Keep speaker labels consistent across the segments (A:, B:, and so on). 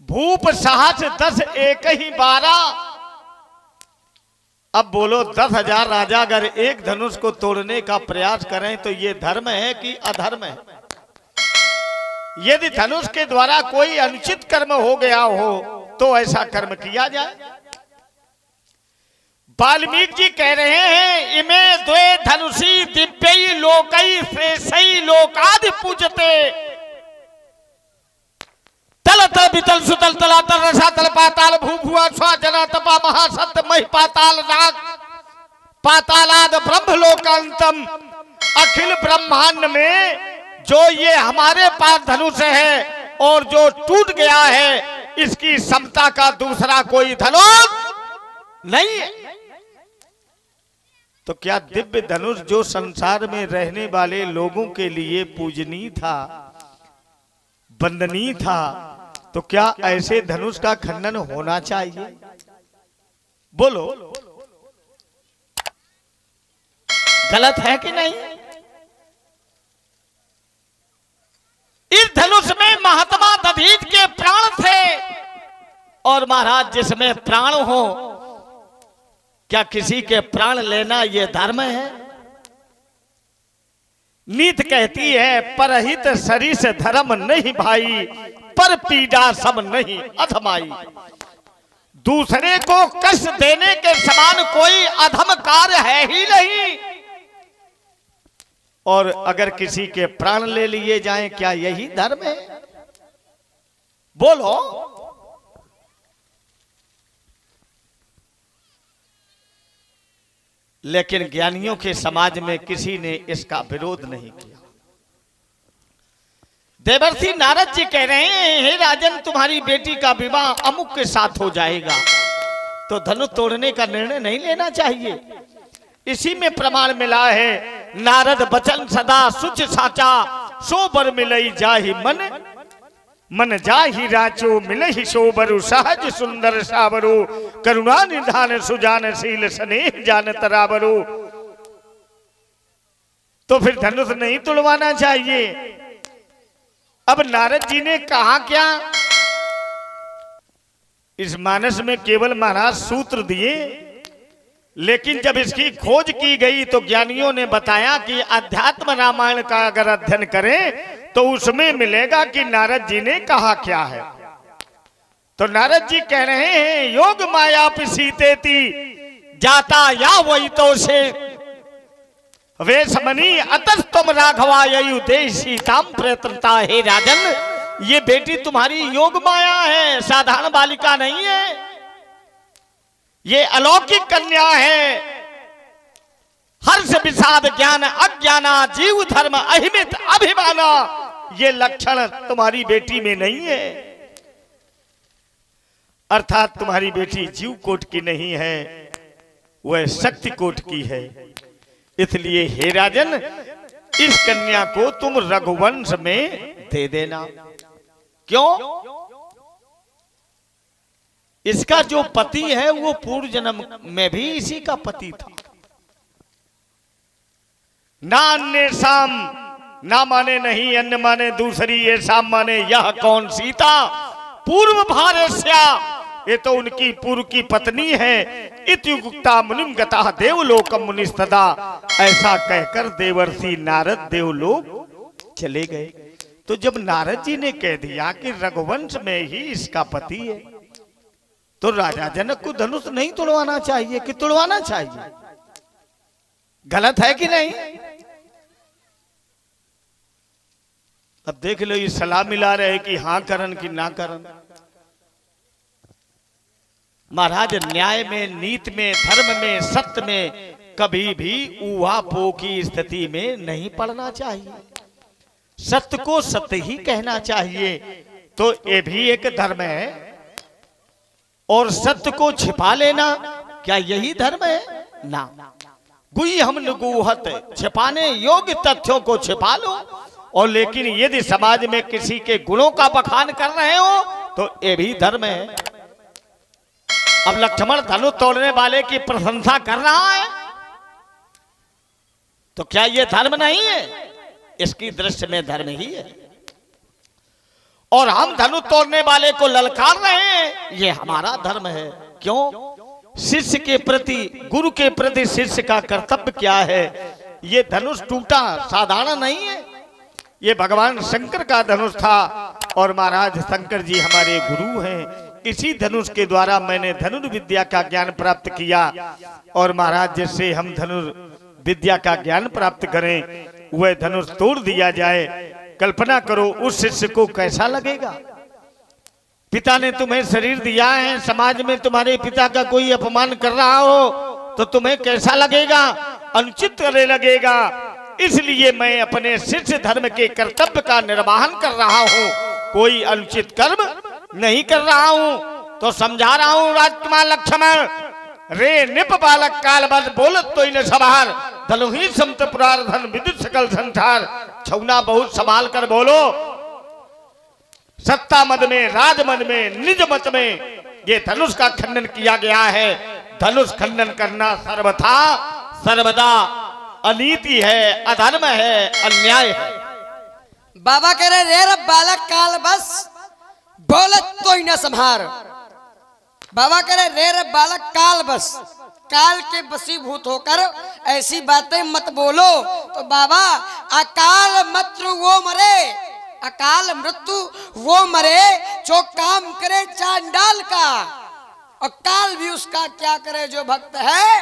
A: भूप साहस 10 एक ही 12। अब बोलो 10,000 राजा अगर एक धनुष को तोड़ने का प्रयास करें तो ये धर्म है कि अधर्म है? यदि धनुष के द्वारा कोई अनुचित कर्म हो गया हो तो ऐसा कर्म किया जाए। वाल्मीकि जी कह रहे हैं इमे द्वे धनुषी दिव्यई लोकई श्रेषई लोकादि पूजते तल तल बितल सुतल तलातल रसातल पाताल भू भुआ स्वा जना तपा महासत्य महि पाताल नाग पातालाद ब्रह्मलोकांतम। अखिल ब्रह्मांड में जो ये हमारे पास धनुष है और जो टूट गया है इसकी समता का दूसरा कोई धनुष नहीं है। तो क्या दिव्य धनुष जो संसार में रहने वाले लोगों के लिए पूजनीय था, वंदनीय था, तो क्या ऐसे धनुष का खंडन होना चाहिए? बोलो गलत है कि नहीं? इस धनुष में महात्मा दधीच के प्राण थे और महाराज जिसमें प्राण हो, क्या किसी के प्राण लेना यह धर्म है? नीत कहती है परहित सरिस धर्म नहीं भाई, पर पीड़ा सब नहीं अधमाई। दूसरे को कष्ट देने के समान कोई अधम कार्य है ही नहीं। और अगर किसी के प्राण ले लिए जाएं क्या यही धर्म है? बोलो। लेकिन ज्ञानियों के समाज में किसी ने इसका विरोध नहीं किया। देवर्षि नारद जी कह रहे हैं हे राजन तुम्हारी बेटी का विवाह अमुक के साथ हो जाएगा तो धनुष तोड़ने का निर्णय नहीं लेना चाहिए। इसी में प्रमाण मिला है नारद बचन सदा सुच साचा सो बर मिलई जाहि मन मन जाहि राचो मिलहि सो बरु सहज सुंदर सावरु करुणा निधान सुजान शील स्नेह जान तरावरु। तो फिर धनुष नहीं तुड़वाना चाहिए। अब नारद जी ने कहा क्या? इस मानस में केवल महाराज सूत्र दिए, लेकिन जब इसकी खोज की गई तो ज्ञानियों ने बताया कि अध्यात्म रामायण का अगर अध्ययन करें तो उसमें मिलेगा कि नारद जी ने कहा क्या है। तो नारद जी कह रहे हैं योग माया सीतेति जाता या वही तो से वेशमनी अतः तुम राघवायु देशी ताम प्रयत्नता। हे राजन ये बेटी तुम्हारी योग माया है, साधारण बालिका नहीं है, ये अलौकिक कन्या है। हर्ष विषाद ज्ञान अज्ञाना जीव धर्म अहिमित अभिमाना ये लक्षण तुम्हारी बेटी में नहीं है। अर्थात तुम्हारी बेटी जीव कोट की नहीं है, वह शक्ति कोट की है। इसलिए हे राजन इस कन्या को तुम रघुवंश में दे देना। क्यों? इसका जो पति है वो पूर्व जन्म में भी इसी का पति था। ना अन्य शाम ना माने नहीं अन्य माने दूसरी ये शाम माने यह कौन सीता पूर्व भारस्या। ये तो उनकी पूर्व की पत्नी है। इत्युक्ता मुनिम गता देवलोकम मुनिस्तदा। ऐसा कहकर देवर्षि नारद देवलोक चले गए। तो जब नारद जी ने कह दिया कि रघुवंश में ही इसका पति है तो राजा जनक को धनुष नहीं तोड़वाना चाहिए कि तोड़वाना चाहिए? गलत है कि नहीं? अब देख लो ये सलाह मिला रहे कि हां करन कि ना करन। महाराज न्याय में, नीति में, धर्म में, सत्य में कभी भी ऊहापोह की स्थिति में नहीं पड़ना चाहिए। सत्य को सत्य ही कहना चाहिए। तो ये भी एक धर्म है। और सत्य को छिपा लेना क्या यही धर्म है? ना। गुई हम नुगूहत छिपाने योग्य तथ्यों को छिपा लो। और लेकिन यदि समाज में किसी के गुणों का बखान कर रहे हो तो ये भी धर्म है। अब लक्ष्मण धनुष तोड़ने वाले की प्रशंसा कर रहा है तो क्या यह धर्म नहीं है? इसकी दृष्टि में धर्म ही है। और हम धनुष तोड़ने वाले को ललकार रहे हैं, ये हमारा धर्म है। क्यों? शिष्य के प्रति, गुरु के प्रति शिष्य का कर्तव्य क्या है? ये धनुष टूटा साधारण नहीं है, ये भगवान शंकर का धनुष था और महाराज शंकर जी हमारे गुरु हैं। इसी धनुष के द्वारा मैंने धनुर्विद्या का ज्ञान प्राप्त किया और महाराज जैसे हम धनुर्विद्या का ज्ञान प्राप्त करें वह धनुष तोड़ दिया जाए, कल्पना करो उस शिष्य को कैसा लगेगा। पिता ने तुम्हें शरीर दिया है, समाज में तुम्हारे पिता का कोई अपमान कर रहा हो तो तुम्हें कैसा लगेगा? अनुचित करने लगेगा। इसलिए मैं अपने शिष्य धर्म के कर्तव्य का निर्वहन कर रहा हूँ, कोई अनुचित कर्म नहीं कर रहा हूँ। तो समझा रहा हूँ राजकुमार लक्ष्मण, रे निप बालक काल बस बोलत तो इन सवार धनु ही समत पुरार धन विद्युत सकल संसार। छौना बहुत संभाल कर बोलो, सत्ता मद में, राज मद में, निज मत में ये धनुष का खंडन किया गया है। धनुष खंडन करना सर्वथा सर्वदा अनीति है, अधर्म है, अन्याय है।
B: बाबा कह रहे रे रब बालक काल बस बोलत तो ही न संहार। बाबा कह रहे रे रब बालक काल बस, काल के वशीभूत होकर ऐसी बातें मत बोलो। तो बाबा अकाल मृत्यु वो मरे, अकाल मृत्यु वो मरे जो काम करे चांडाल का, और काल भी उसका क्या करे जो भक्त है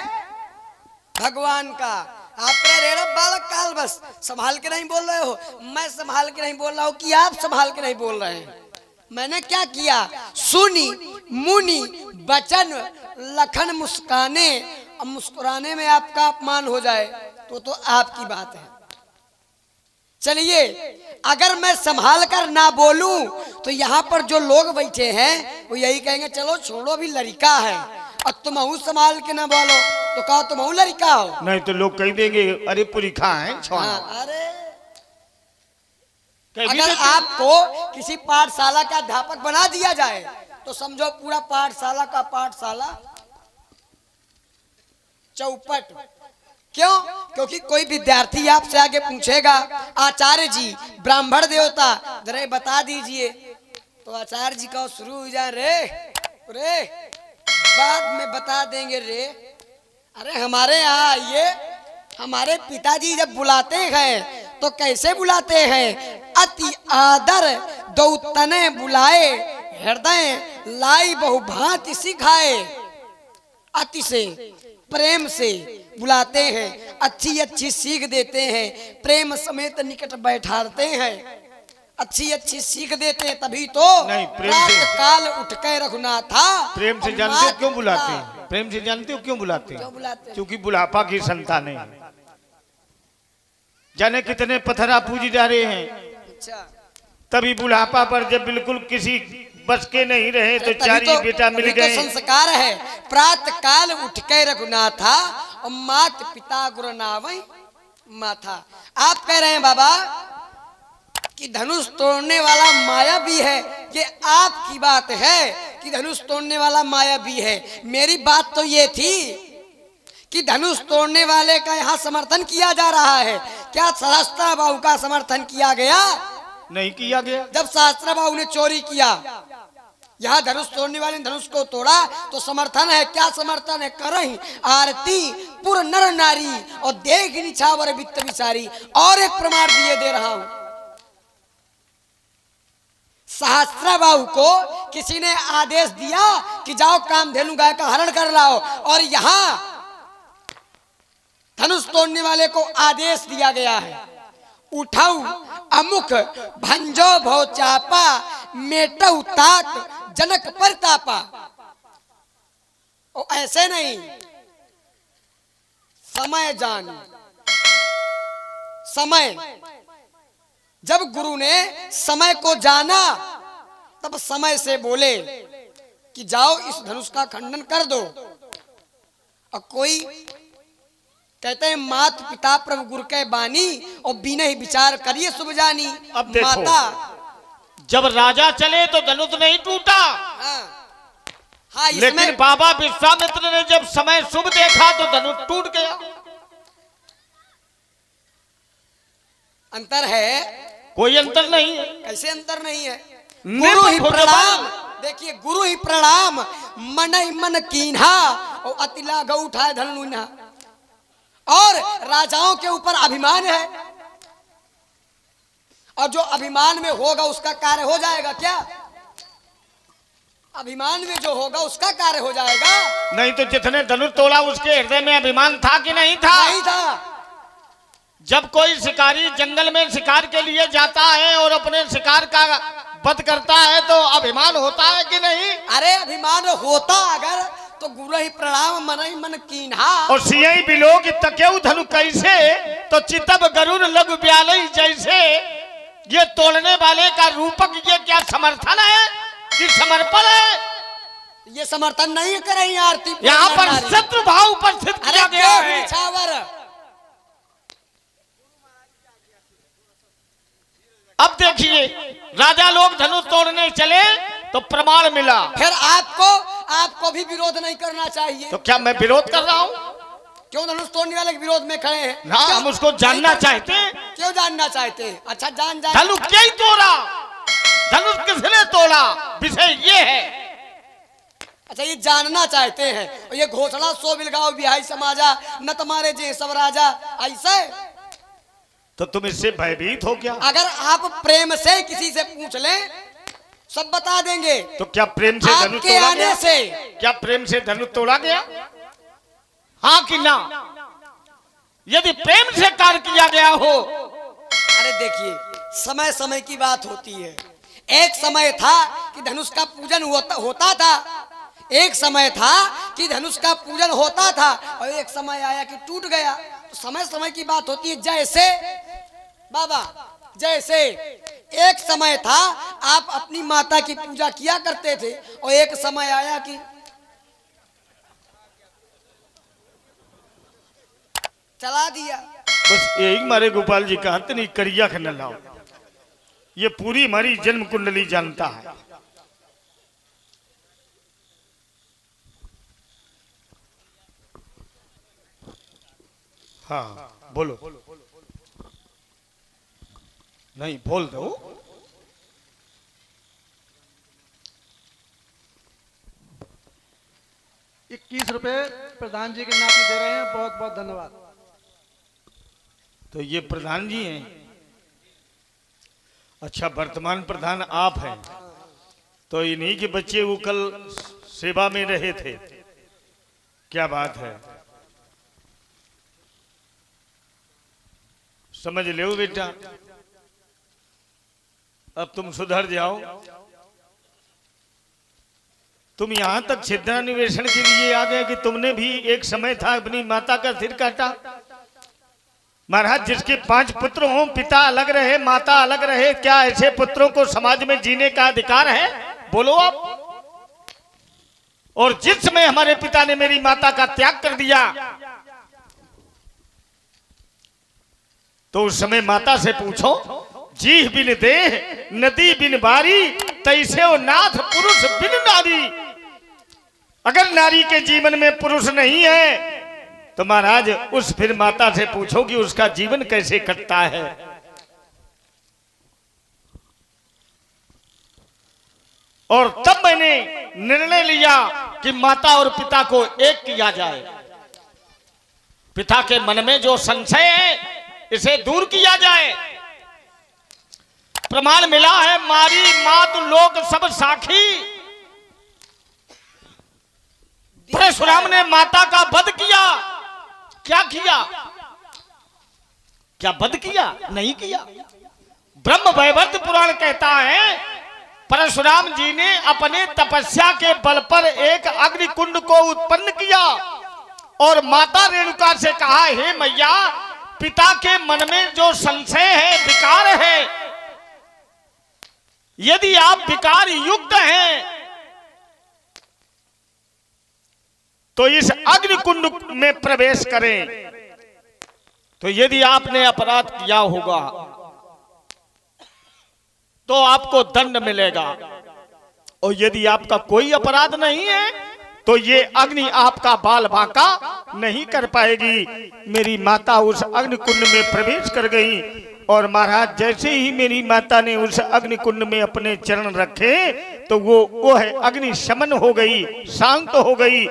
B: भगवान का। आप कह रहे रब बालक काल बस, संभाल के नहीं बोल रहे हो, मैं संभाल के नहीं बोल रहा हूं कि आप संभाल के नहीं बोल रहे हैं। मैंने क्या किया? सुनी मुनि बचन लखन मुस्काने। अब मुस्कुराने में आपका अपमान हो जाए तो आपकी बात है। चलिए, अगर मैं संभाल कर ना बोलूं तो यहाँ पर जो लोग बैठे हैं वो यही कहेंगे चलो छोड़ो भी लड़का है, और तुम संभाल के ना बोलो तो कहो तुम लड़का हो।
A: नहीं तो लोग कह देंगे अरे पुरीखा है।
B: हाँ, अरे अगर आपको किसी पाठशाला का अध्यापक बना दिया जाए तो समझो पूरा पाठशाला का पाठशाला चौपट। क्यों? क्योंकि कोई विद्यार्थी आपसे आगे पूछेगा आचार्य जी ब्राह्मण देवता जरा बता दीजिए, तो आचार्य जी का शुरू हो जाए रे रे बाद में बता देंगे रे। अरे हमारे यहाँ आइए, हमारे पिताजी जब बुलाते हैं तो कैसे बुलाते हैं? अति आदर दौतने बुलाए, हृदय लाई बहुभांति सिखाए। अति से प्रेम से बुलाते हैं, अच्छी अच्छी सीख देते हैं, प्रेम समेत निकट बैठाते हैं, अच्छी अच्छी सीख देते हैं। तभी तो काल उठ के रघुनाथा।
A: प्रेम से जानते हो क्यों बुलाते हैं? प्रेम से जानते हो क्यों बुलाते हैं? क्योंकि बुढ़ापा की संतान है। जाने कितने पत्थरा पूजी जा रहे हैं।
B: अच्छा।
A: तभी बुढ़ापा पर जब बिल्कुल किसी बस के नहीं रहे तो चारी बेटा मिल गए।
B: तो संस्कार है, प्रातः काल उठ के रघुनाथा और मात पिता गुरु नावई माथा। आप कह रहे हैं बाबा कि धनुष तोड़ने वाला माया भी है, ये आपकी बात है कि धनुष तोड़ने वाला माया भी है। मेरी बात तो ये थी कि धनुष तोड़ने वाले का यहाँ समर्थन किया जा रहा है। क्या सहस्त्रा बाहु का समर्थन किया गया?
A: नहीं किया गया।
B: जब सहस्त्रा बाहु ने चोरी किया, यहाँ धनुष तोड़ने वाले ने धनुष को तोड़ा तो समर्थन है। क्या समर्थन है? करही आरती पुर नर नारी और देख निछावर वित्त विचारी। और एक प्रमाण दिए दे रहा हूं, सहस्त्रा बाहु को किसी ने आदेश दिया कि जाओ कामधेनु गाय का हरण कर लाओ, और यहाँ धनुष तोड़ने वाले को आदेश दिया गया है उठाऊ अमुख भंजो भो चापा मेटऊ तात जनक परतापा। ओ ऐसे नहीं, समय जान। समय जब गुरु ने समय को जाना तब समय से बोले कि जाओ इस धनुष का खंडन कर दो। और कोई कहते हैं मात पिता प्रभु गुरु के बानी और बिना ही विचार करिए शुभ जानी।
A: अब देखो,
B: माता
A: जब राजा चले तो धनुष नहीं टूटा।
B: हाँ,
A: लेकिन बाबा विश्वामित्र ने जब समय शुभ देखा तो धनुष टूट गया।
B: अंतर है?
A: कोई अंतर नहीं है।
B: कैसे अंतर नहीं है? गुरु ही प्रणाम। देखिए, गुरु ही प्रणाम मनई मन कीन्हा और अतिला गौ उठाए धन लून्हा। और राजाओं के ऊपर अभिमान है, और जो अभिमान में होगा उसका कार्य हो जाएगा। क्या अभिमान में जो होगा उसका कार्य हो जाएगा?
A: नहीं तो जितने धनुष तोड़ा उसके हृदय में अभिमान था कि नहीं था?
B: नहीं था।
A: जब कोई शिकारी जंगल में शिकार के लिए जाता है और अपने शिकार का वध करता है तो अभिमान होता है कि नहीं?
B: अरे अभिमान होता अगर तो गुरु ही प्रणाम मनई मन कीन्हा।
A: और सियई बिलोक तकेउ धनु कैसे तो चितब गरुड़ लघु ब्यालई जैसे। ये तोड़ने वाले का रूपक ये क्या समर्थन है कि समर्पण है?
B: ये समर्थन नहीं कर रही आरती।
A: यहाँ पर शत्रु भाव उपस्थित किया गया है। अब देखिए, राजा लोग धनुष तोड़ने चले तो प्रमाण मिला।
B: फिर आपको भी विरोध नहीं करना चाहिए।
A: तो क्या मैं विरोध कर रहा हूँ?
B: क्यों धनुष तोड़ने वाले के विरोध में खड़े हैं?
A: ना, हम उसको जानना चाहते हैं।
B: क्यों जानना चाहते हैं? अच्छा, जान
A: धनुष क्या ही तोड़ा, धनुष किसने तोड़ा, विषय ये है।
B: अच्छा, ये जानना चाहते हैं। और ये घोषणा सो बिलगाओ बिहाई समाजा न तुम्हारे जे सब राजा, ऐसे
A: तो तुम इससे भयभीत हो क्या?
B: अगर आप प्रेम से किसी से पूछ लें सब बता देंगे।
A: तो क्या प्रेम से धनुष तोड़ा गया? क्या प्रेम से धनुष तोड़ा गया? हाँ कि ना? यदि प्रेम से कार्य किया गया हो।
B: अरे देखिए, समय समय की बात होती है। एक समय था कि धनुष का पूजन होता था, एक समय था कि धनुष का पूजन होता था, और एक समय आया कि टूट गया। तो समय समय की बात होती है। जैसे बाबा, जैसे एक समय था आप अपनी माता की पूजा किया करते थे, और एक समय आया कि चला दिया।
A: बस यही मारे गोपाल जी का हाथ नहीं करिया खन लाओ। ये पूरी हमारी जन्म कुंडली जानता है। हाँ बोलो। नहीं बोल दो।
C: 21 रुपए प्रधान जी के नाते दे रहे हैं, बहुत बहुत धन्यवाद।
A: तो ये प्रधान जी हैं? अच्छा, वर्तमान प्रधान आप हैं। तो इन्हीं के बच्चे वो कल सेवा में रहे थे। क्या बात है, समझ लो बेटा। अब तुम सुधर जाओ। तुम यहां तक छिद्रान्वेषण के लिए आ गए कि तुमने भी एक समय था अपनी माता का सिर काटा। महाराज, जिसके 5 पुत्र हों, पिता अलग रहे माता अलग रहे, क्या ऐसे पुत्रों को समाज में जीने का अधिकार है? बोलो आप। और जिस समय हमारे पिता ने मेरी माता का त्याग कर दिया तो उस समय माता से पूछो, जीह बिन देह नदी बिन बारी तैसे ओ नाथ पुरुष बिन नारी। अगर नारी के जीवन में पुरुष नहीं है तो महाराज उस फिर माता से पूछो कि उसका जीवन कैसे कटता है। और तब मैंने निर्णय लिया कि माता और पिता को एक किया जाए। पिता के मन में जो संशय है इसे दूर किया जाए। प्रमाण मिला है, मारी मात लोग सब साखी। परशुराम ने माता का वध किया। क्या किया? क्या वध किया? नहीं किया। ब्रह्म वैवर्त पुराण कहता है परशुराम जी ने अपने तपस्या के बल पर एक अग्नि कुंड को उत्पन्न किया और माता रेणुका से कहा, हे मैया, पिता के मन में जो संशय है, विकार है, यदि आप विकार युक्त हैं तो इस अग्नि कुंड में प्रवेश करें। तो यदि आपने अपराध किया होगा तो आपको दंड मिलेगा, और यदि आपका कोई अपराध नहीं है तो ये अग्नि आपका बाल बांका नहीं कर पाएगी। मेरी माता उस अग्नि कुंड में प्रवेश कर गई और महाराज जैसे ही मेरी माता ने उस अग्नि कुंड में अपने चरण रखे तो वो है अग्नि शमन हो गई, शांत हो गई।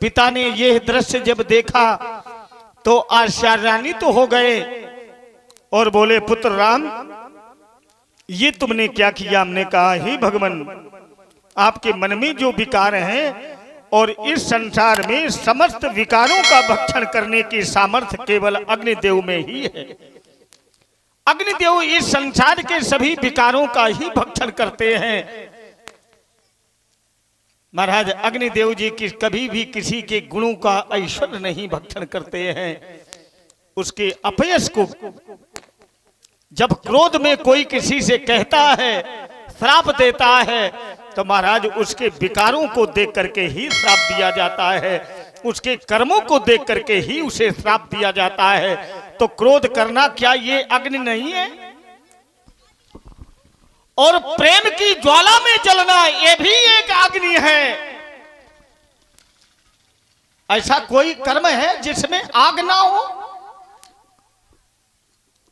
A: पिता ने यह दृश्य जब देखा तो आश्चर्यान्वित तो हो गए और बोले, पुत्र राम ये तुमने क्या किया? हमने कहा, हे भगवान, आपके मन में जो विकार हैं और इस संसार में समस्त विकारों का भक्षण करने की सामर्थ्य केवल अग्निदेव में ही है। अग्निदेव इस संसार के सभी विकारों का ही भक्षण करते हैं। महाराज अग्निदेव जी की कभी भी किसी के गुणों का ऐश्वर्य नहीं भक्षण करते हैं। उसके अपयश को जब क्रोध में कोई किसी से कहता है, श्राप देता है, तो महाराज उसके विकारों को देख करके ही श्राप दिया जाता है, उसके कर्मों को देख करके ही उसे श्राप दिया जाता है। तो क्रोध करना क्या ये अग्नि नहीं है? और प्रेम की ज्वाला में जलना ये भी एक अग्नि है। ऐसा कोई कर्म है जिसमें आग ना हो?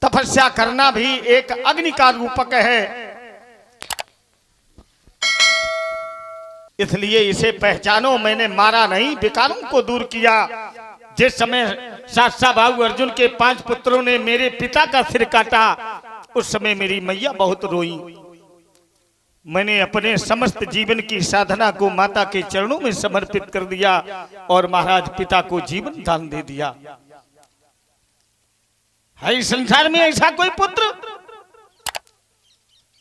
A: तपस्या करना भी एक अग्नि का रूपक है। इसलिए इसे पहचानो, मैंने मारा नहीं, विकारों को दूर किया। जिस समय सासा बाहु अर्जुन के 5 पुत्रों ने मेरे पिता का सिर काटा, उस समय मेरी मैया बहुत रोई। मैंने अपने समस्त जीवन की साधना को माता के चरणों में समर्पित कर दिया और महाराज पिता को जीवन दान दे दिया। है इस संसार में ऐसा कोई पुत्र?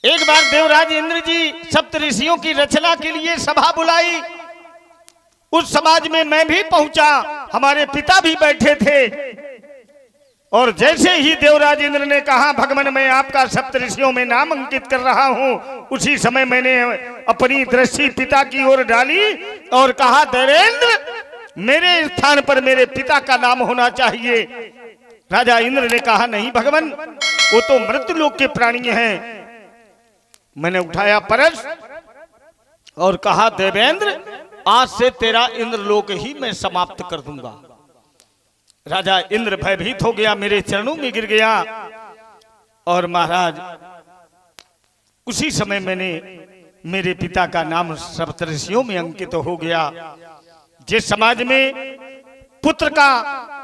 A: एक बार देवराज इंद्र जी सप्तऋषियों की रचना के लिए सभा बुलाई। उस समाज में मैं भी पहुंचा, हमारे पिता भी बैठे थे। और जैसे ही देवराज इंद्र ने कहा, भगवान मैं आपका सप्तऋषियों में नाम अंकित कर रहा हूं, उसी समय मैंने अपनी दृष्टि पिता की ओर डाली और कहा, देवेंद्र मेरे स्थान पर मेरे पिता का नाम होना चाहिए। राजा इंद्र ने कहा, नहीं भगवान, वो तो मृत्युलोक के प्राणी हैं। मैंने उठाया परश और कहा, देवेंद्र आज से तेरा इंद्रलोक ही मैं समाप्त कर दूंगा। राजा इंद्र भयभीत हो गया, मेरे चरणों में गिर गया। और महाराज उसी समय मैंने मेरे पिता का नाम सप्तऋषियों में अंकित हो गया। जिस समाज में पुत्र का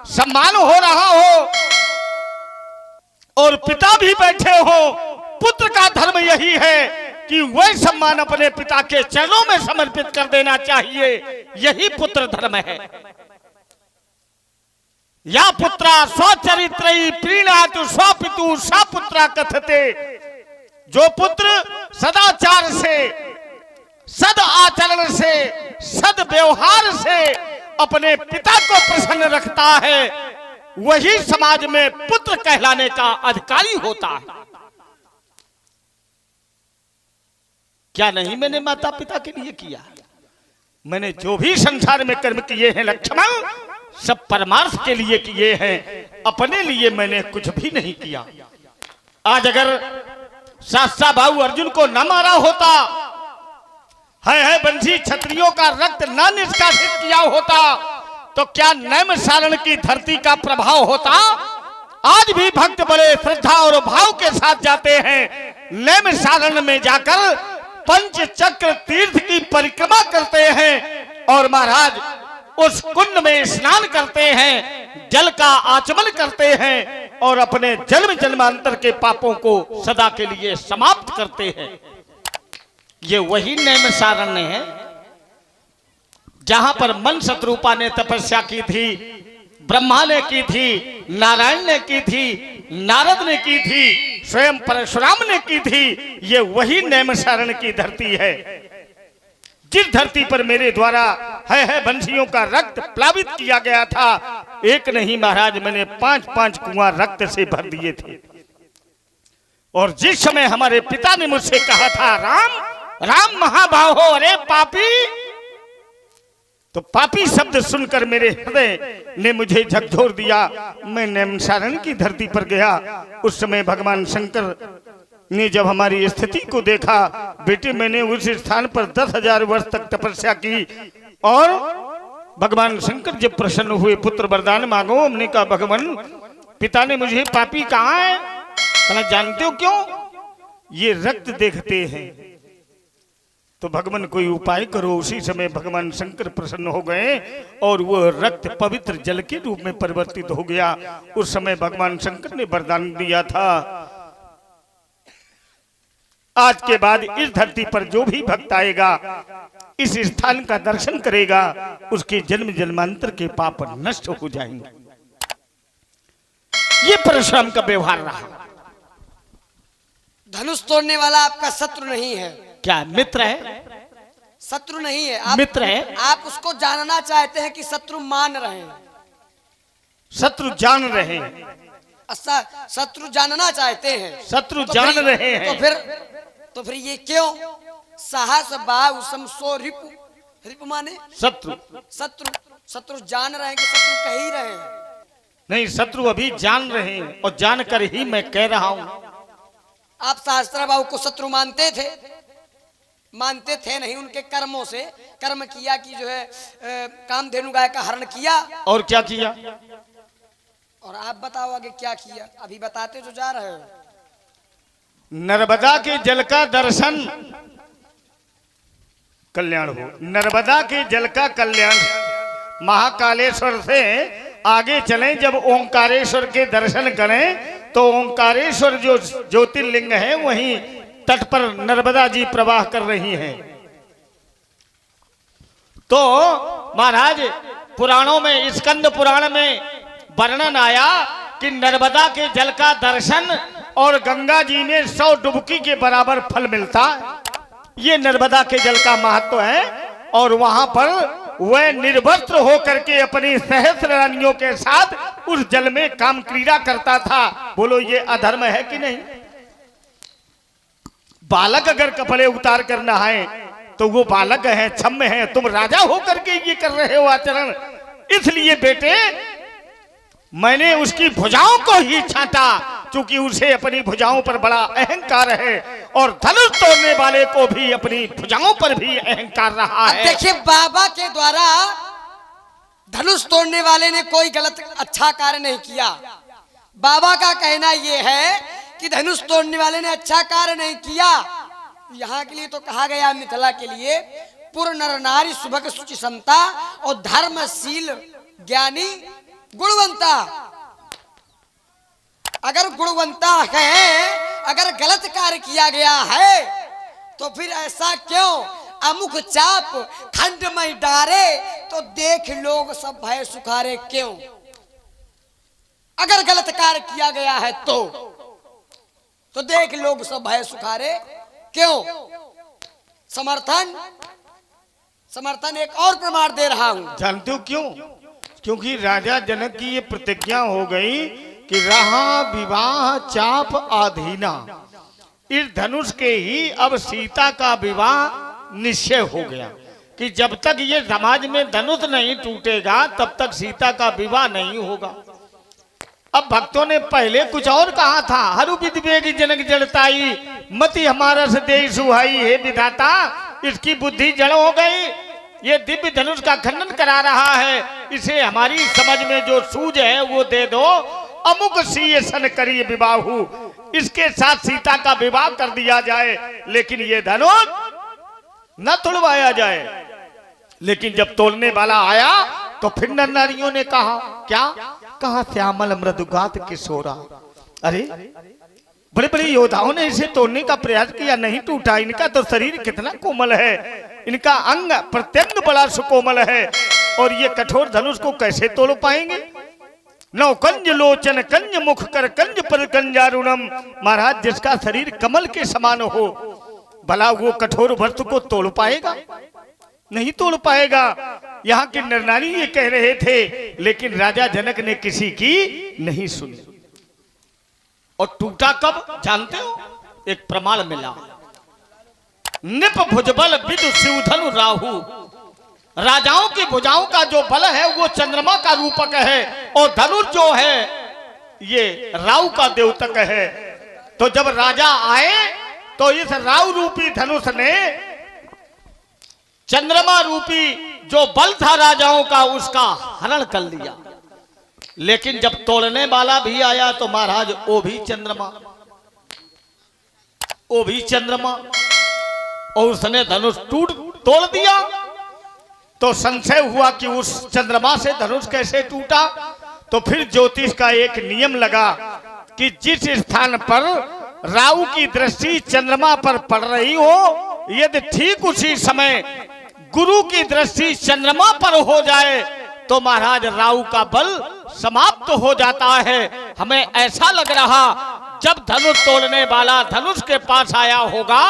A: सम्मान हो रहा हो और पिता भी बैठे हो, पुत्र का धर्म यही है कि वह सम्मान अपने पिता के चरणों में समर्पित कर देना चाहिए। यही पुत्र धर्म है। या पुत्रा स्वचरित्रई प्रीणातु स्वपितु सपुत्रा कथते। जो पुत्र सदाचार से, सद आचरण से, सद व्यवहार से अपने पिता को प्रसन्न रखता है, वही समाज में पुत्र कहलाने का अधिकारी होता है। क्या नहीं मैंने माता पिता के लिए किया? मैंने जो भी संसार में कर्म किए हैं लक्ष्मण, सब परमार्थ के लिए किए हैं, अपने लिए मैंने कुछ भी नहीं किया। आज अगर सासा बाहु अर्जुन को न मारा होता, है बंसी क्षत्रियों का रक्त न निष्कासित किया होता, तो क्या नैमिषारण्य की धरती का प्रभाव होता? आज भी भक्त बड़े श्रद्धा और भाव के साथ जाते हैं, नैमिषारण्य में जाकर पंचचक्र तीर्थ की परिक्रमा करते हैं और महाराज उस कुंड में स्नान करते हैं, जल का आचमन करते हैं और अपने जन्म जन्मांतर के पापों को सदा के लिए समाप्त करते हैं। ये वही नैमिषारण्य है जहां पर मन शत्रुपा ने तपस्या की थी, ब्रह्मा ने की थी, नारायण ने की थी, नारद ने की थी, स्वयं परशुराम ने की थी। ये वही नैमिषारण्य की धरती है जिस धरती पर मेरे द्वारा है बंसियों का रक्त प्लावित किया गया था। एक नहीं महाराज, मैंने 5-5 कुआं रक्त से भर दिए थे। और जिस समय हमारे पिता ने मुझसे कहा था, राम राम महाबाहो, अरे पापी, तो पापी शब्द सुनकर मेरे हृदय ने मुझे झकझोर दिया। मैं नैमिषारण्य की धरती पर गया। उस समय भगवान शंकर ने जब हमारी स्थिति को देखा, बेटे मैंने उस स्थान पर 10,000 वर्ष तक तपस्या की। और भगवान शंकर जब प्रसन्न हुए, पुत्र वरदान मांगो। हमने कहा, भगवान पिता ने मुझे पापी कहा है? कहना जानते हो क्यों? ये रक्त देखते हैं तो भगवान कोई उपाय करो। उसी समय भगवान शंकर प्रसन्न हो गए और वह रक्त पवित्र जल के रूप में परिवर्तित हो गया। उस समय भगवान शंकर ने वरदान दिया था, आज के बाद इस धरती पर जो भी भक्त आएगा, इस स्थान का दर्शन करेगा, उसके जन्म जन्मांतर के पाप नष्ट हो जाएंगे। ये परशुराम का व्यवहार रहा।
B: धनुष तोड़ने वाला आपका शत्रु नहीं है।
A: क्या मित्र है?
B: शत्रु नहीं है, आप
A: मित्र है।
B: आप उसको जानना चाहते हैं कि शत्रु मान रहे हैं?
A: शत्रु जान रहे हैं।
B: अच्छा, शत्रु जानना चाहते हैं,
A: शत्रु जान रहे हैं।
B: तो फिर ये क्यों? साहस बाहु समसो रिपु, रिपु माने
A: शत्रु।
B: शत्रु जान रहे हैं कि शत्रु कह ही रहे हैं?
A: नहीं, शत्रु अभी जान रहे हैं और जानकर ही मैं कह रहा हूं।
B: आप सहस्त्र बाहु को शत्रु मानते थे? मानते थे नहीं, उनके कर्मों से कर्म किया कि जो है कामधेनु गाय का हरण किया।
A: और क्या किया?
B: और आप बताओ आगे क्या किया? अभी बताते जो जा रहे हो।
A: नर्मदा के जल का दर्शन कल्याण हो। नर्मदा के जल का कल्याण। महाकालेश्वर से आगे चलें, जब ओंकारेश्वर के दर्शन करें तो ओंकारेश्वर जो ज्योतिर्लिंग है वहीं तट पर नर्मदा जी प्रवाह कर रही हैं। तो महाराज पुराणों में, स्कंद पुराण में वर्णन आया कि नर्मदा के जल का दर्शन और गंगा जी में 100 डुबकी के बराबर फल मिलता है। ये नर्मदा के जल का महत्व है। और वहां पर वह निर्वस्त्र होकर के अपनी सहस्र रानियों के साथ उस जल में काम क्रीड़ा करता था। बोलो ये अधर्म है कि नहीं? बालक अगर कपड़े उतार कर नहाए तो वो बालक है, छम्म है। तुम राजा होकर के ये कर रहे हो आचरण। इसलिए बेटे मैंने उसकी भुजाओं को ही छांटा, क्योंकि उसे अपनी भुजाओं पर बड़ा अहंकार है और धनुष तोड़ने वाले को भी अपनी भुजाओं पर भी अहंकार रहा है।
B: देखिए, बाबा के द्वारा धनुष तोड़ने वाले ने कोई गलत अच्छा कार्य नहीं किया। बाबा का कहना यह है कि धनुष तोड़ने वाले ने अच्छा कार्य नहीं किया। यहाँ के लिए तो कहा गया, मिथिला के लिए, पूर्ण नर नारी सुभग सुचि समता और धर्मशील ज्ञानी गुणवंता। अगर गुणवंता है, अगर गलत कार्य किया गया है तो फिर ऐसा क्यों? अमुक चाप खंड में डारे तो देख लोग सब भय सुखारे क्यों? अगर गलत कार्य किया गया है तो देख लोग सब भय सुखारे क्यों? समर्थन एक और प्रमाण दे रहा हूं।
A: जानते हो क्यों? क्योंकि राजा जनक की ये प्रतिज्ञा हो गई कि रहा विवाह चाप आधीना। इस धनुष के ही अब सीता का विवाह निश्चय हो गया कि जब तक ये समाज में धनुष नहीं टूटेगा तब तक सीता का विवाह नहीं होगा। अब भक्तों ने पहले कुछ और कहा था, हरु विधि वेग जनक जड़ताई, मति हमारा से दे सुहाई। हे विधाता, इसकी बुद्धि जड़ हो गई। ये दिव्य धनुष का खंडन करा रहा है, इसे हमारी समझ में जो सूझ है वो दे दो। अमुक सी सन करिए विवाहु, इसके साथ सीता का विवाह कर दिया जाए, लेकिन ये धनुष न तोड़वाया जाए। लेकिन जब तोड़ने वाला आया तो फिर नर नारियों ने कहा, क्या कहा? श्यामल मृदुगात किशोरा। अरे बड़े बड़े योद्धाओं ने इसे तोड़ने का प्रयास किया, नहीं टूटा। इनका तो शरीर कितना कोमल है, इनका अंग प्रत्यंग बड़ा सुकोमल है, और ये कठोर धनुष को कैसे तोड़ पाएंगे? नौ कंज लोचन कंज मुख कर कंज पर कंजारुणम। महाराज, जिसका शरीर कमल के समान हो, भला वो कठोर वस्तु को तोड़ पाएगा? नहीं तोड़ पाएगा। यहाँ के नर नारी ये कह रहे थे, लेकिन राजा जनक ने किसी की नहीं सुनी। और टूटा कब जानते हो? एक प्रमाण मिला, निप भुजबल विदु शिवधनु राहु। राजाओं की भुजाओं का जो बल है वो चंद्रमा का रूपक है, और धनुष जो है ये राहु का द्योतक है। तो जब राजा आए तो इस राहु रूपी धनुष ने चंद्रमा रूपी जो बल था राजाओं का, उसका हरण कर लिया। लेकिन जब तोड़ने वाला भी आया तो महाराज वो भी चंद्रमा। वो भी चंद्रमा, और उसने धनुष तोड़ दिया। तो संशय हुआ कि उस चंद्रमा से धनुष कैसे टूटा। तो फिर ज्योतिष का एक नियम लगा कि जिस स्थान पर राहु की दृष्टि चंद्रमा पर पड़ रही हो, यदि ठीक उसी समय गुरु की दृष्टि चंद्रमा पर हो जाए तो महाराज राहु का बल समाप्त हो जाता है। हमें ऐसा लग रहा जब धनुष तोड़ने वाला धनुष के पास आया होगा,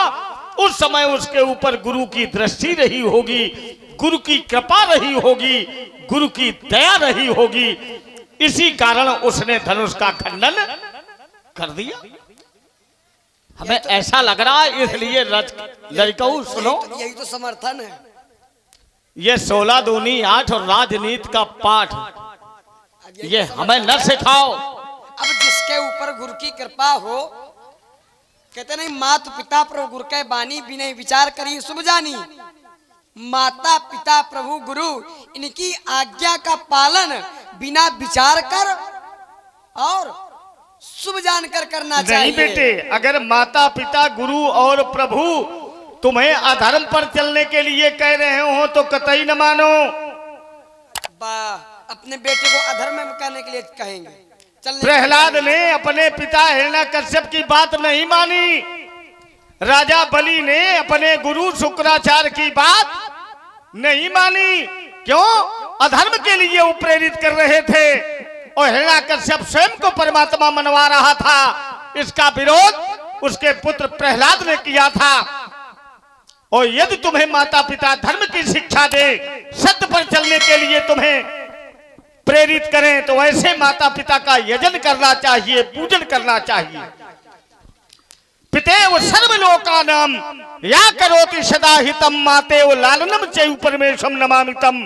A: उस समय उसके ऊपर गुरु की दृष्टि रही होगी, गुरु की कृपा रही होगी, गुरु की दया रही होगी। इसी कारण उसने धनुष का खंडन कर दिया। हमें ऐसा लग रहा है, इसलिए लड़काऊ सुनो,
B: यही तो समर्थन है।
A: ये 16 दूनी 8 और राजनीति का पाठ ये हमें न सिखाओ।
B: अब जिसके ऊपर गुरु की कृपा हो, कहते नहीं माता पिता प्रभु गुरु के बानी बिना विचार करी शुभ जानी। माता पिता प्रभु गुरु इनकी आज्ञा का पालन बिना विचार कर और शुभ जानकर करना चाहिए।
A: नहीं बेटे, अगर माता पिता गुरु और प्रभु तुम्हें अधर्म पर चलने के लिए कह रहे हो तो कतई न मानो।
B: अपने बेटे को अधर्म में करने के लिए कहेंगे।
A: प्रहलाद ने अपने पिता हिरण्याकश्यप की बात नहीं मानी। राजा बलि ने अपने गुरु शुक्राचार्य की बात नहीं मानी। क्यों? अधर्म के लिए वो प्रेरित कर रहे थे और हिरण्याकश्यप स्वयं को परमात्मा मनवा रहा था। इसका विरोध उसके पुत्र प्रहलाद ने किया था। और यदि तुम्हें माता पिता धर्म की शिक्षा दे, सत्य पर चलने के लिए तुम्हें प्रेरित करें, तो ऐसे माता पिता का यजन करना चाहिए, पूजन करना चाहिए। पितेव सर्वलोकानां या करोति सदा हितम मातेव लालनम चैव परमेश्वरं नमामितम।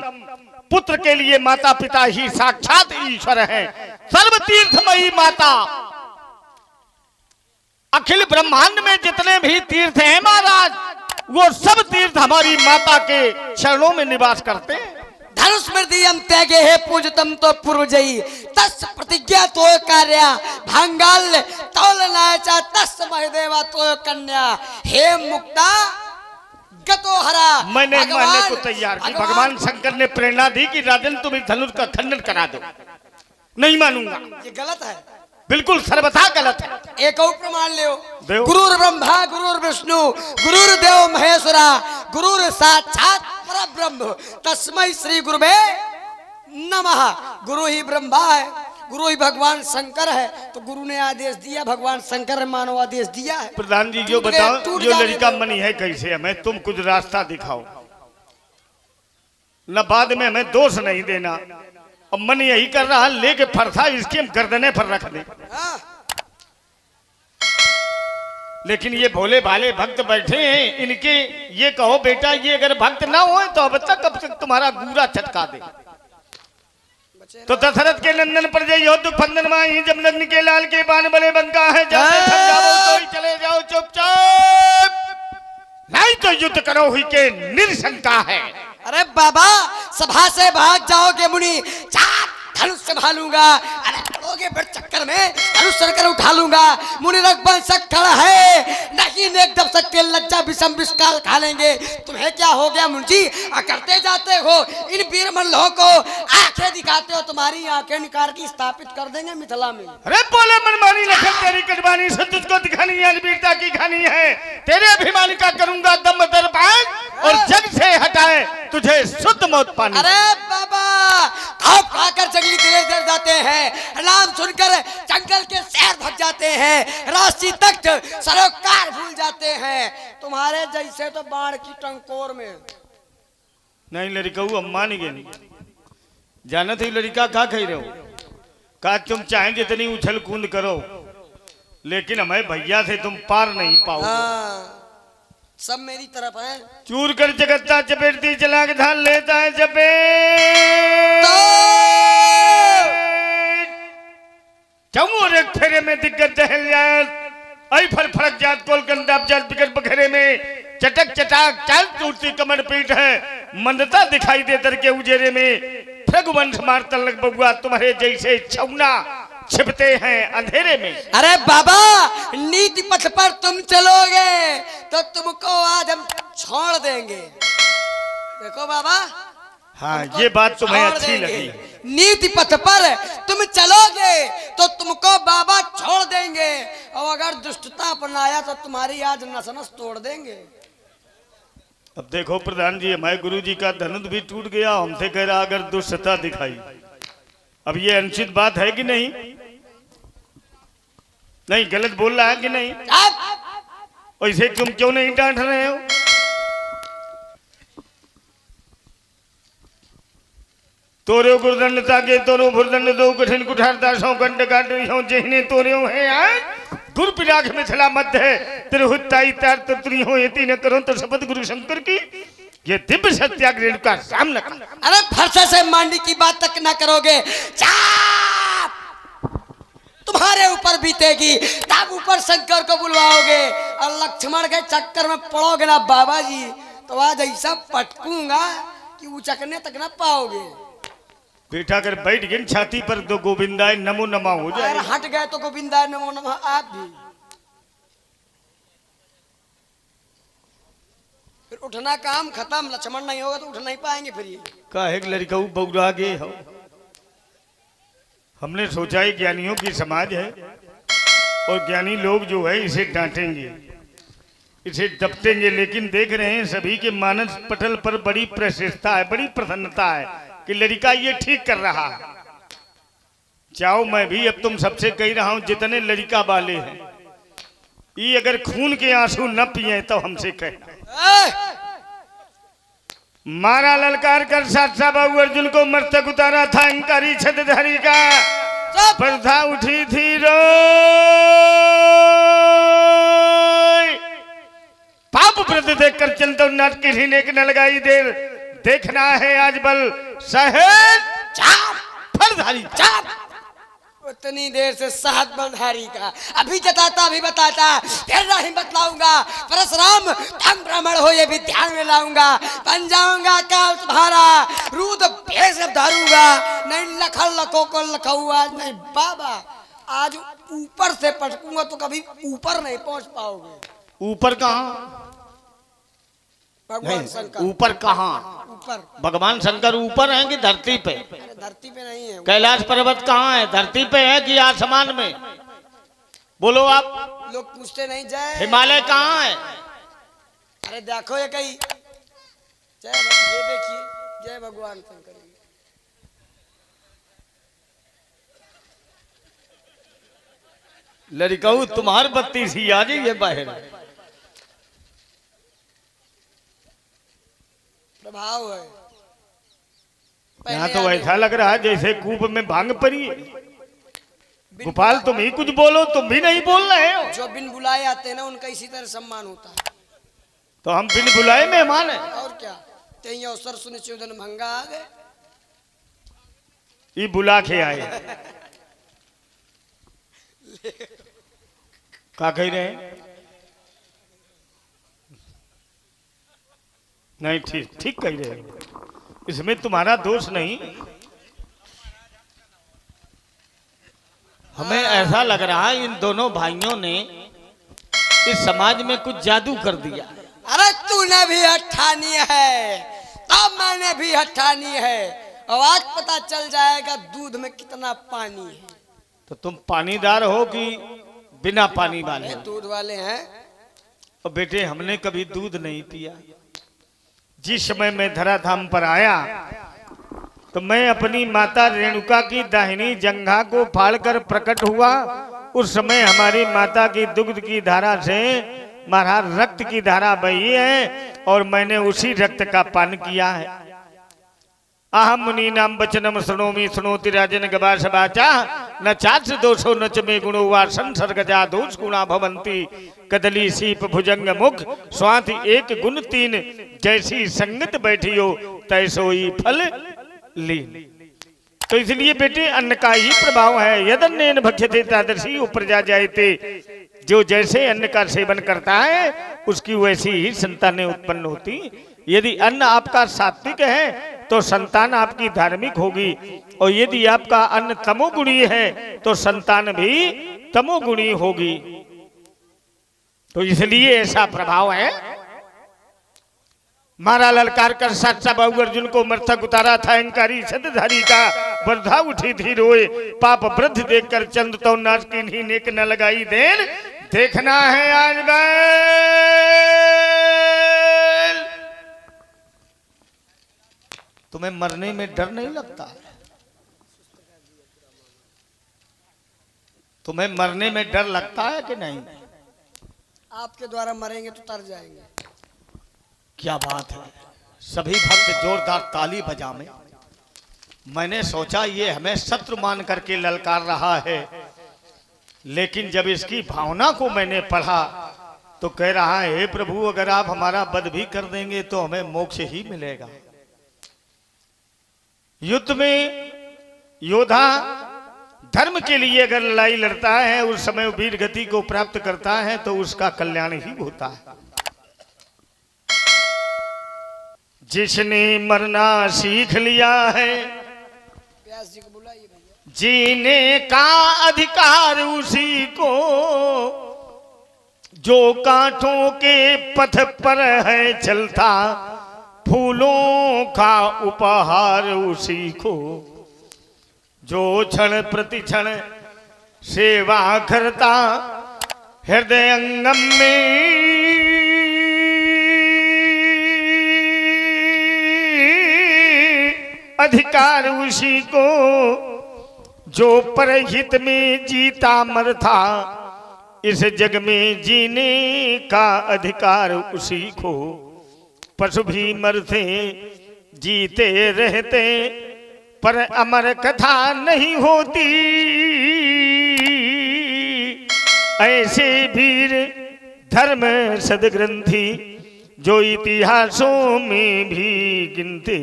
A: पुत्र के लिए माता पिता ही साक्षात ईश्वर है। सर्व तीर्थमयी माता, अखिल ब्रह्मांड में जितने भी तीर्थ हैं महाराज, वो सब तीर्थ हमारी माता के चरणों में निवास करते हैं।
B: धनुस्मृतियं त्यागे है पूजतम तो पूर्वजयी तस् प्रतिज्ञा तो कार्य भांगाल तौलनाचा तस् महदेवा तो कन्या। हे मुक्ता गतो हरा,
A: मैंने मानने को तैयार की। भगवान शंकर ने प्रेरणा दी कि राजन तुम इस धनुष का खंडन करा दो। नहीं मानूंगा,
B: ये गलत है,
A: बिल्कुल सर्वथा गलत है।
B: एक और प्रमाण ले। गुरुर ब्रह्मा गुरुर विष्णु गुरुर देव महेश्वरा गुरुर साक्षात परब्रह्म तस्मै श्री गुरुवे नमः। गुरु ही ब्रह्मा है, गुरु ही भगवान शंकर है, तो गुरु ने आदेश दिया, भगवान शंकर ने मानव आदेश दिया है।
A: प्रधान जी जो बताओ, जो लड़का मनी है कैसे हमें तुम कुछ रास्ता दिखाओ, न बाद में हमें दोष नहीं देना। अब मन यही कर रहा, लेके फरसा इसके हम गर्दने पर रख दे। लेकिन ये भोले भाले भक्त बैठे हैं, इनके ये कहो बेटा, ये अगर भक्त ना हो तो अब तक कब तक तुम्हारा गूरा चटका दे। तो दशरथ के नंदन पर जय दुख फंदन माही, जब नग्न के लाल के बाण बले बंका है, तो ही चले जाओ चुपचाप, नहीं तो युद्ध करो हुई के निरशंका है।
B: अरे बाबा, सभा से भाग जाओगे मुनि, चार धनुष संभालूंगा। अरे लड़ोगे बड़ चक्कर में धनुष सरकर उठा लूंगा। मुनि रघुवंश खड़ा है, नहीं नेक दब सकते, लज्जा विषम विषकाल खा लेंगे। तुम्हें क्या हो गया मुंशी, करते जाते हो इन वीर मल्लों को, आंखें दिखाते हो, तुम्हारी आंखें निकाल के स्थापित कर देंगे मिथिला में।
A: अरे बोले मनमानी लखन तेरी कटवानी, सब तुझको दिखानी है, वीरता की खानी है। तेरे अभिमान का करूंगा दम दरबार, और जग से हटाए तुझे शुद्ध मौत पानी।
B: अरे बाबा, आप खाकर जंगली दिले जाते हैं, नाम सुनकर जंगल के शहर भाग जाते हैं, राशि तख्त सरोकार भूल जाते हैं। तुम्हारे जैसे तो बाढ़ की टंकोर में।
A: नहीं लड़का मान गए नहीं जाना थी। लड़का क्या कह रहे हो, कहा तुम चाहे जितनी उछल कूद करो, लेकिन हमें भैया से तुम पार नहीं पाओ।
B: सब मेरी तरफ है।
A: चूर कर जगत्ता चपेटती चला के धान लेता है चपेट, चौर एक फेरे में दिग्गज दहल जात, आई फर फड़क जात कोल कंदाब जात बिगड़ बखेरे में, चटक चटाक चाल टूटती कमर पीठ है, मंदता दिखाई दे दर के उजेरे में, रघुवंश मार तलक बबुआ तुम्हारे जैसे छौना छिपते हैं अंधेरे में।
B: अरे बाबा, नीति पथ पर तुम चलोगे तो तुमको आज हम छोड़ देंगे। देखो बाबा,
A: हाँ, ये बात तुम्हें
B: छोड़
A: अच्छी
B: देंगे।
A: लगी।
B: नीति पथ पर तुम चलोगे तो तुमको बाबा छोड़ देंगे, और अगर दुष्टता अपनाया तो तुम्हारी आज नस नस तोड़ देंगे।
A: अब देखो प्रधान जी, हमारे गुरु जी का धनुष भी टूट गया, हमसे कह रहा अगर दुष्टता दिखाई। अब ये अनुचित बात है कि नहीं? नहीं, गलत बोल रहा है कि नहीं? वैसे तुम क्यों नहीं डांट रहे हो? तोरे गुरदंड ताके तोरो भुरदंड दो कठिन कुठार दासों कंड काट हो जिन्हें तोरे है आज गुरु पिराख मिथिला मध्य है तिरहुताई तार तत्री हो यति न करो तो शपथ गुरु शंकर की ये दिव्य सत्याग्रह का सामना करना।
B: अरे फरसे से मांडी की बात तक ना करोगे, चाप तुम्हारे ऊपर बीतेगी, तब ऊपर शंकर को बुलवाओगे और लक्ष्मण के चक्कर में पड़ोगे ना बाबा जी, तो आज ऐसा पटकूंगा कि उचकने तक ना पाओगे।
A: बेटा अगर बैठ गए छाती पर तो गोविंदाय नमो नमः हो जाए।
B: अगर हट गए तो गोविंदाय नमो नमः आप भी। फिर उठना काम खत्म, लक्ष्मण नहीं होगा तो उठ नहीं पाएंगे। फिर ये
A: काहे लड़का बौरा गे हो। हमने सोचा है ज्ञानियों की समाज है और ज्ञानी लोग जो है इसे डांटेंगे, इसे दबटेंगे, लेकिन देख रहे हैं सभी के मानस पटल पर बड़ी प्रशंसा है, बड़ी प्रसन्नता है कि लड़का ये ठीक कर रहा है। चाहो मैं भी अब तुम सबसे कह रहा हूं जितने लड़का वाले हैं, ये अगर खून के आंसू न पिए तो हमसे कहना। मारा ललकार कर साक्षात बाबू अर्जुन को मस्तक उतारा था अंकारी छत्रधारी का, स्पर्धा उठी थी रो पाप व्रत देख कर चंदो नाट की नेक न लगाई देर, देखना है आज बल सहेज चाप फलधारी चाप।
B: उतनी देर से सात बलधारी का अभी जताता अभी बताता, फिर नहीं बतलाऊंगा। परशुराम तुम ब्राह्मण हो ये भी ध्यान में लाऊंगा, बन जाऊंगा काल तुम्हारा रूद भेष धारूंगा, नहीं लखल लखो को लखऊआ नहीं बाबा, आज ऊपर से पटकूंगा तो कभी ऊपर नहीं पहुंच पाओगे।
A: ऊपर कहाँ?
B: भगवान शंकर
A: ऊपर कहाँ?
B: ऊपर
A: भगवान शंकर ऊपर हैं कि धरती पे?
B: अरे धरती पे नहीं है।
A: कैलाश पर्वत कहाँ है? धरती पे है कि आसमान में? बोलो आप।
B: लोग पूछते नहीं जय
A: हिमालय कहाँ है?
B: अरे देखो ये कहीं ये देखिए जय भगवान शंकर।
A: लड़काऊ तुम्हार बत्ती सी आ जाइए बाहर।
B: प्रभाव है।
A: यहाँ तो ऐसा लग रहा है जैसे कूप में भांग पड़ी है। गोपाल तुम ही कुछ बोलो, तुम भी नहीं बोल रहे हो।
B: जो बिन बुलाए आते हैं ना उनका इसी तरह सम्मान होता है।
A: तो हम बिन बुलाए मेहमान हैं।
B: और क्या, तेई अवसर सुने चौदन भंगा आ गए।
A: ये बुला के आए। क्या कह रहे हैं? नहीं, ठीक ठीक कह रहे हैं, इसमें तुम्हारा दोष नहीं। हमें ऐसा लग रहा है इन दोनों भाइयों ने इस समाज में कुछ जादू कर दिया।
B: अरे तूने भी हठानी है तब मैंने भी हठानी है, और आज पता चल जाएगा दूध में कितना पानी है।
A: तो तुम पानीदार हो कि बिना पानी वाले?
B: दूध वाले हैं।
A: और बेटे हमने कभी दूध नहीं पिया। जिस समय मैं धराधाम पर आया तो मैं अपनी माता रेणुका की दाहिनी जंघा को फाड़कर प्रकट हुआ। उस समय हमारी माता की दुग्ध की धारा से महाराज रक्त की धारा बही है और मैंने उसी रक्त का पान किया है। अहम मुनि नाम वचनम शृणोमि शृणोति राजन गवास वाचा न चाच दोषो न च मे गुणो वा संसर्गजा दोष गुणा भवन्ति कदली सीप भुजंग मुख स्वाति एक गुण तीन जैसी संगत बैठियो तैसोई फल ली। तो इसलिए बेटे अन्न का ही प्रभाव है। यदन्नेन भक्ष्यते तादृशी उपरजा जायते, जो जैसे अन्न का सेवन करता है उसकी वैसी ही संतानें उत्पन्न होती। यदि अन्न आपका सात्विक है तो संतान आपकी धार्मिक होगी, और यदि आपका अन्न तमोगुणी है तो संतान भी तमोगुणी होगी। तो इसलिए ऐसा प्रभाव है। मारा ललकार कर साचा बाबू अर्जुन को मस्तक उतारा था, अहंकारी शतधारी का वर्धा उठी थी रोए, पाप वृद्ध देखकर चंद तो नाच की नहीं नेक न लगाई देर, देखना है आज बैल। तुम्हें मरने में डर नहीं लगता? तुम्हें मरने में डर लगता है कि नहीं?
B: आपके द्वारा मरेंगे तो तर जाएंगे।
A: क्या बात है। सभी भक्त जोरदार ताली बजावे। मैंने सोचा ये हमें शत्रु मान करके ललकार रहा है, लेकिन जब इसकी भावना को मैंने पढ़ा तो कह रहा है, हे प्रभु अगर आप हमारा वध भी कर देंगे तो हमें मोक्ष ही मिलेगा। युद्ध में योद्धा धर्म के लिए अगर लड़ाई लड़ता है, उस समय वीर गति को प्राप्त करता है तो उसका कल्याण ही होता है। जिसने मरना सीख लिया है,
B: व्यास जी को बुलाइए भैया,
A: जीने का अधिकार उसी को, जो कांटों के पथ पर है चलता, फूलों का उपहार उसी को, जो क्षण प्रति क्षण सेवा करता, हृदय अंगम में अधिकार उसी को, जो परहित में जीता मरता, इस जग में जीने का अधिकार उसी को। पशु भी मरते जीते रहते, पर अमर कथा नहीं होती, ऐसे वीर धर्म सदग्रंथी जो इतिहासों में भी गिनते।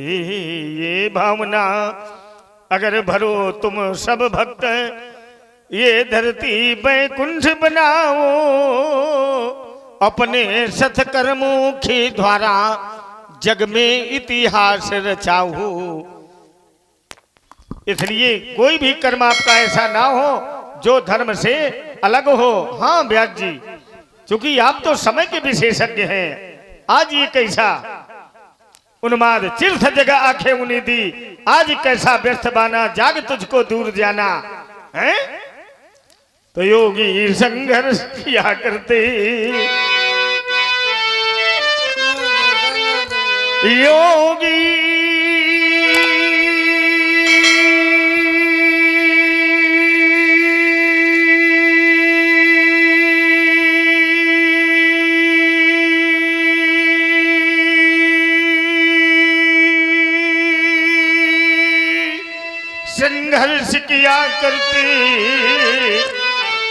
A: ये भावना अगर भरो तुम सब भक्त, ये धरती बैकुंठ बनाओ, अपने सत्कर्मों के द्वारा जग में इतिहास रचाओ। इसलिए कोई भी कर्म आपका ऐसा ना हो जो धर्म से अलग हो। हाँ व्यास जी, क्योंकि आप तो समय के विशेषज्ञ हैं। आज ये कैसा उन्माद तीर्थ जगह आंखें उन्हें दी, आज कैसा व्यर्थ बाना जाग तुझको दूर जाना है। तो योगी संघर्ष किया करते, योगी संघर्ष किया करते,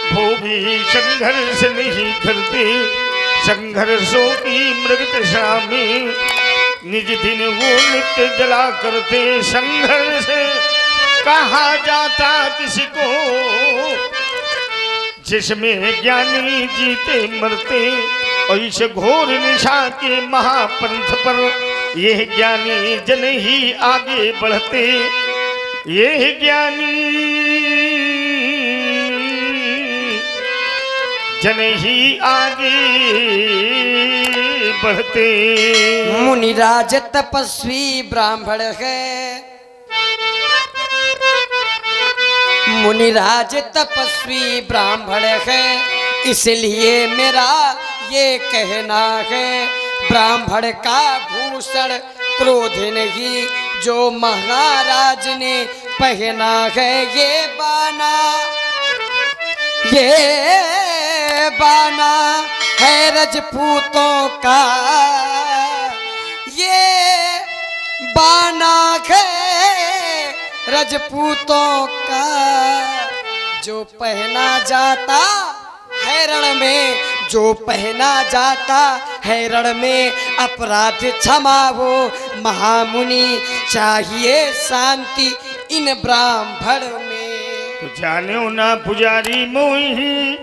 A: भोगी संघर्ष नहीं करते। संघर्षों की मृगतृष्णा में निज दिन वो नित्य जला करते। संघर्ष कहा जाता किसी को, जिसमें ज्ञानी जीते मरते, और इस घोर निशा के महापंथ पर यह ज्ञानी जन ही आगे बढ़ते। ये ज्ञानी जन ही आगे बढ़ते।
B: मुनिराज तपस्वी ब्राह्मण है, मुनिराज तपस्वी ब्राह्मण है, इसलिए मेरा ये कहना है, ब्राह्मण का भूषण क्रोध नहीं, जो महाराज ने पहना है। ये बाना है रजपूतों का, ये बाना है रजपूतों का, जो पहना जाता है रण में, जो पहना जाता है रण में, अपराध क्षमा हो महामुनि, चाहिए शांति इन ब्राह्मण में।
A: तो जानो ना पुजारी मोही,